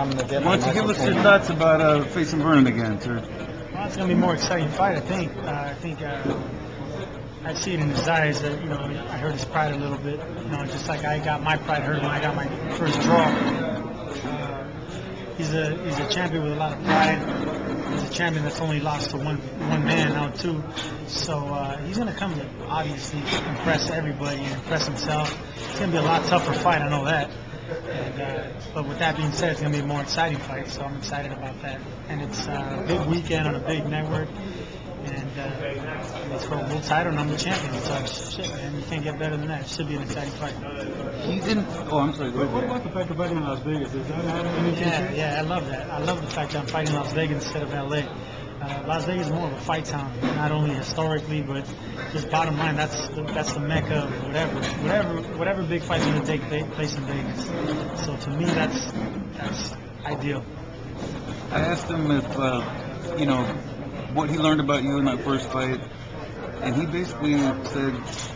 I'm going to get Why don't you give us your thoughts about facing Vernon again, sir? Well, it's going to be a more exciting fight, I think. I see it in his eyes that, I hurt his pride a little bit. Just like I got my pride hurt when I got my first draw. He's a champion with a lot of pride. He's a champion that's only lost to one man now, too. So he's going to come to obviously impress everybody and impress himself. It's going to be a lot tougher fight, I know that. But with that being said, it's going to be a more exciting fight, so I'm excited about that. And it's a big weekend on a big network, and it's for a world title, and I'm the champion. So shit, man, you can't get better than that. It should be an exciting fight. He didn't. Oh, I'm sorry. Go ahead. What about the fact of fighting in Las Vegas? Does that have anything? Yeah, I love that. I love the fact that I'm fighting in Las Vegas instead of LA. Las Vegas is more of a fight town, not only historically, but just bottom line, that's the mecca of whatever big fight's going to take place in Vegas. So to me, that's ideal. I asked him if what he learned about you in that first fight, and he basically said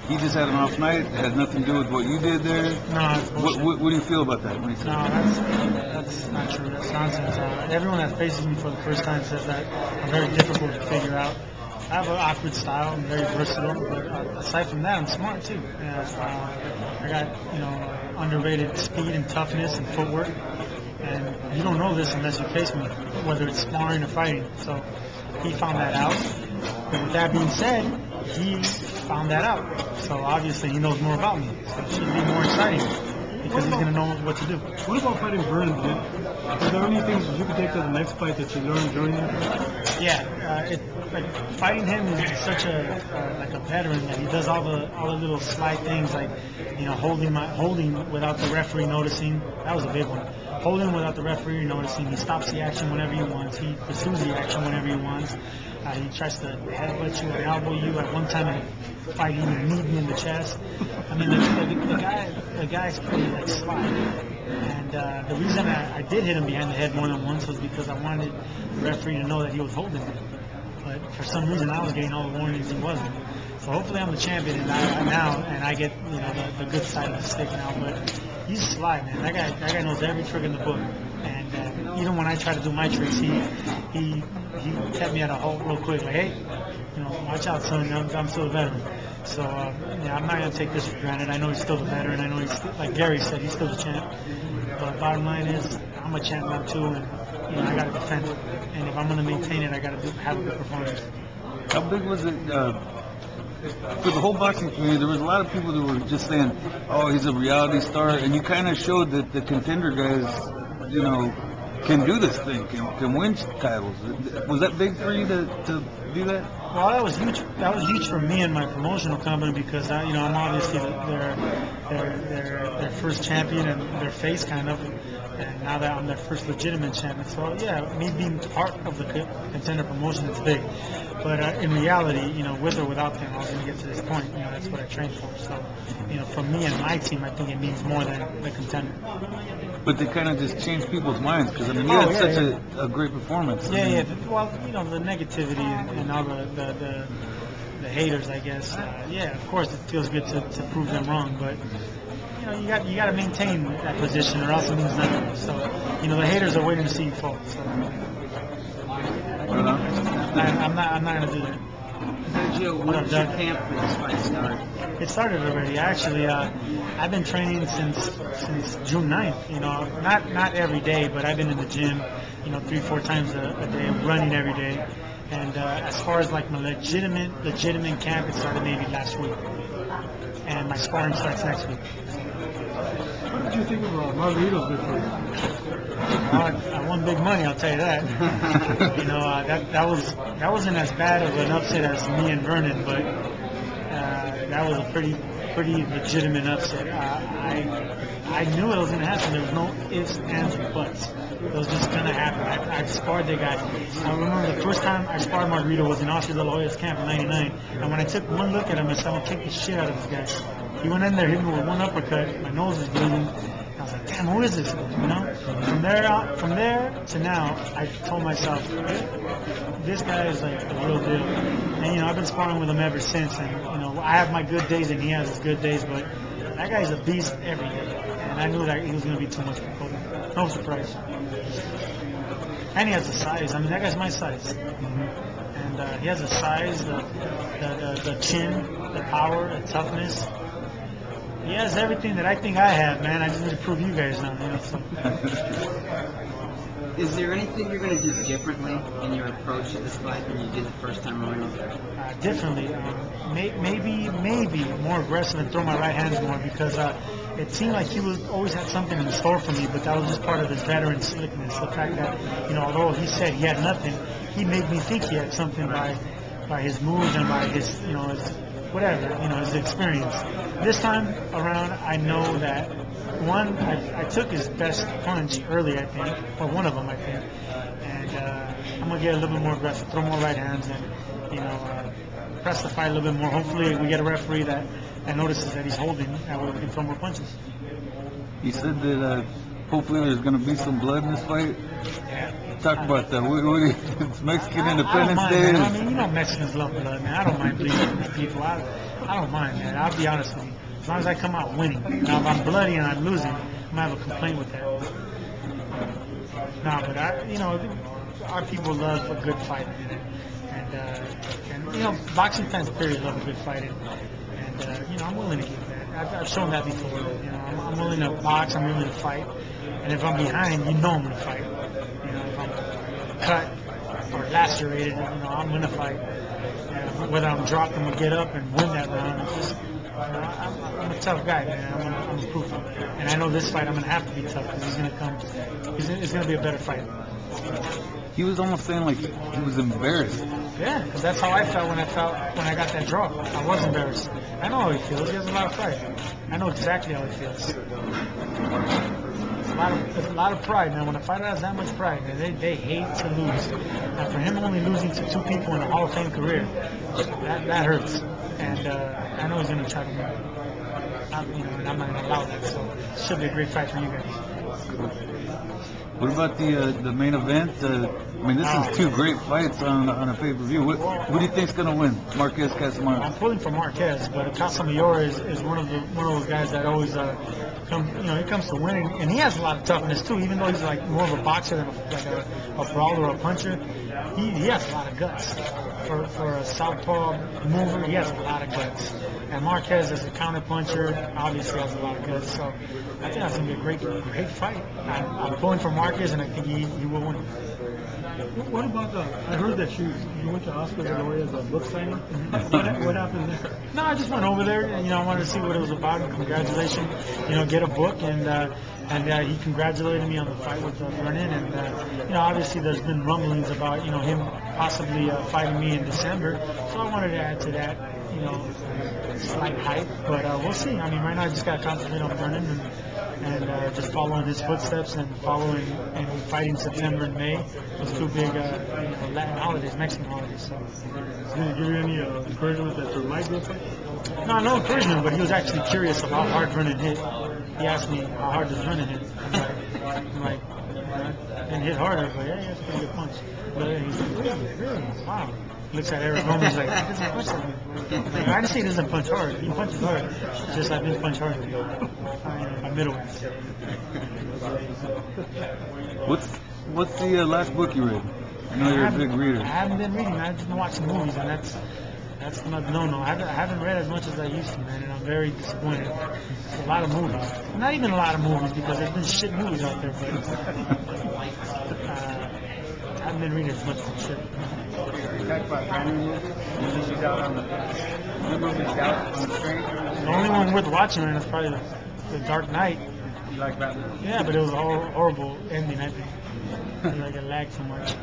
he just had an off night. It had nothing to do with what you did there. No, it's bullshit. What do you feel about that when he said that? That's not true. That's nonsense. Everyone that faces me for the first time says that I'm very difficult to figure out. I have an awkward style. I'm very versatile. But aside from that, I'm smart too. I got underrated speed and toughness and footwork. And you don't know this unless you face me, whether it's sparring or fighting. So he found that out. But with that being said, he found that out. So obviously he knows more about me. So it should be more exciting because he's going to know what to do. What about fighting Vernon? Is there any things you could take to the next fight that you learned during it? Yeah, fighting him is such a veteran that he does all the little sly things like holding without the referee noticing. That was a big one. Holding without the referee noticing. He stops the action whenever he wants. He pursues the action whenever he wants. He tries to headbutt you or elbow you. At one time in the fight, he even kneed me in the chest. I mean, the guy's pretty sly. And the reason I did hit him behind the head more than once was because I wanted the referee to know that he was holding me. But for some reason, I was getting all the warnings he wasn't. So hopefully, I'm the champion now, and I get the good side of the stick now. But he's sly, man. That guy knows every trick in the book. And even when I try to do my tricks, he kept me at a halt real quick. Like, hey, watch out, son. I'm still a veteran. So I'm not gonna take this for granted. I know he's still the veteran. I know he's still, like Gary said, he's still the champ. But bottom line is, I'm a champ now too, and I gotta defend it. And if I'm gonna maintain it, I gotta have a good performance. How big was it? For the whole boxing community, there was a lot of people that were just saying, "Oh, he's a reality star," and you kind of showed that the contender guys, can do this thing, can win titles. Was that big for you to do that? Well, that was huge. That was huge for me and my promotional company because I'm obviously their first champion and their face kind of, and now that I'm their first legitimate champion. So yeah, me being part of the contender promotion is big. But in reality, with or without them, I was going to get to this point. That's what I trained for. So, for me and my team, I think it means more than the contender. But they kind of just changed people's minds because you had such a great performance. Yeah. Well, the negativity and all the haters, I guess. Of course, it feels good to prove them wrong, but you got to maintain that position, or else it means nothing. So, the haters are waiting to see you fall. So. I'm not going to do that. Sergio, when did your camp for this fight start? It started already. Actually, I've been training since June 9th. Not every day, but I've been in the gym, 3-4 times a day, running every day. And as far as like my legitimate camp, it started maybe last week. And my sparring starts next week. What did you think of Margarito's victory? I won big money, I'll tell you that. That wasn't as bad of an upset as me and Vernon, but that was a pretty legitimate upset. I knew it was going to happen. There was no ifs, ands, or buts. It was just going to happen. I sparred the guy. I remember the first time I sparred Margarito was in Oscar De La Hoya's camp in '99, and when I took one look at him, I said, I'm going to kick the shit out of this guy. He went in there, hit me with one uppercut. My nose was bleeding. I was like, damn, who is this? From there to now, I told myself, this guy is like the real deal. And I've been sparring with him ever since. And I have my good days and he has his good days, but that guy's a beast every day. And I knew that he was going to be too much for Kobe. No surprise. And he has the size. I mean, that guy's my size. And he has the size, the chin, the power, the toughness. He has everything that I think I have, man. I just need to prove you guys now. You know, so. Is there anything you're going to do differently in your approach to this fight than you did the first time around? Differently. Maybe more aggressive and throw my right hands more because it seemed like he was always had something in store for me, but that was just part of his veteran slickness. The fact that, although he said he had nothing, he made me think he had something by his moves and by his, his whatever, his experience. This time around, I know that one, I took his best punch early, I think, or one of them, I think, and I'm gonna get a little bit more aggressive, throw more right hands, and press the fight a little bit more. Hopefully, we get a referee that notices that he's holding, that way we can throw more punches. You said that hopefully there's going to be some blood in this fight. Yeah. Talk about that. It's Mexican Independence I Day. don't mind, man. I mean, Mexicans love blood, man. I don't mind bleeding for people. I don't mind, man. I'll be honest with you. As long as I come out winning. Now, if I'm bloody and I'm losing, I'm gonna have a complaint with that. Nah, but our people love a good fight, man. And boxing fans period love a good fight, and I'm willing to give that. I've shown that before. I'm willing to box. I'm willing to fight. And if I'm behind, I'm gonna fight. If I'm cut or lacerated, I'm gonna fight. Whether I'm dropped, I'm gonna get up and win that round. It's just, I'm a tough guy, man. I'm a proof of it. And I know this fight, I'm gonna have to be tough because he's gonna come. It's gonna be a better fight. He was almost saying like he was embarrassed. Yeah, because that's how I felt when I got that draw. I was embarrassed. I know how he feels. He has a lot of pride. I know exactly how he feels. It's a lot of pride, man. When a fighter has that much pride, man, they hate to lose. And for him only losing to two people in a Hall of Fame career, that hurts. And I know he's going to try to win. And I'm not going to allow that. So it should be a great fight for you guys. What about the main event? I mean, this is two great fights on a pay-per-view. Who do you think's going to win? Marquez, Casamaro? I'm pulling for Marquez, but Casamaro is one of those guys that always he comes to winning, and he has a lot of toughness too. Even though he's like more of a boxer than a brawler or a puncher, he has a lot of guts. For a southpaw mover, he has a lot of guts. And Marquez, as a counter puncher, obviously has a lot of guts. So I think that's going to be a great fight. I'm pulling for Marquez, and I think he will win. What about I heard that you went to Oscar De La Hoya's book signing. What happened there? No, I just went over there, and I wanted to see what it was about. And congratulations, get a book, and he congratulated me on the fight with Vernon, and obviously there's been rumblings about him possibly fighting me in December, so I wanted to add to that, slight hype, but we'll see. I mean, right now I just got to concentrate on Vernon and just following his footsteps and fighting September and May, those two big Latin holidays, Mexican holidays. So. Did he give you any encouragement that there might be a fight? No encouragement, but he was actually curious of how hard Vernon hit. He asked me, how hard does Vernon hit? I'm like, didn't hit harder, but yeah, it's a pretty good punch. But he's like, really? Wow. Looks at Eric Roman's like, he doesn't punch like me. Like, I didn't say he doesn't punch hard. He punches hard. It's just I didn't punch hard. I'm middleweight. What's the last book you read? I know you're a big reader. I haven't been reading. I've just been watching movies, and that's not no. I haven't read as much as I used to, man, and I'm very disappointed. It's a lot of movies. Not even a lot of movies because there's been shit movies out there, but I haven't been reading as much as I should. Talk about brand new movies. Movies out on the screen. The only one worth watching right now is probably the Dark Knight. You like Batman? Yeah, but it was a horrible ending, I think. Like it lagged so much.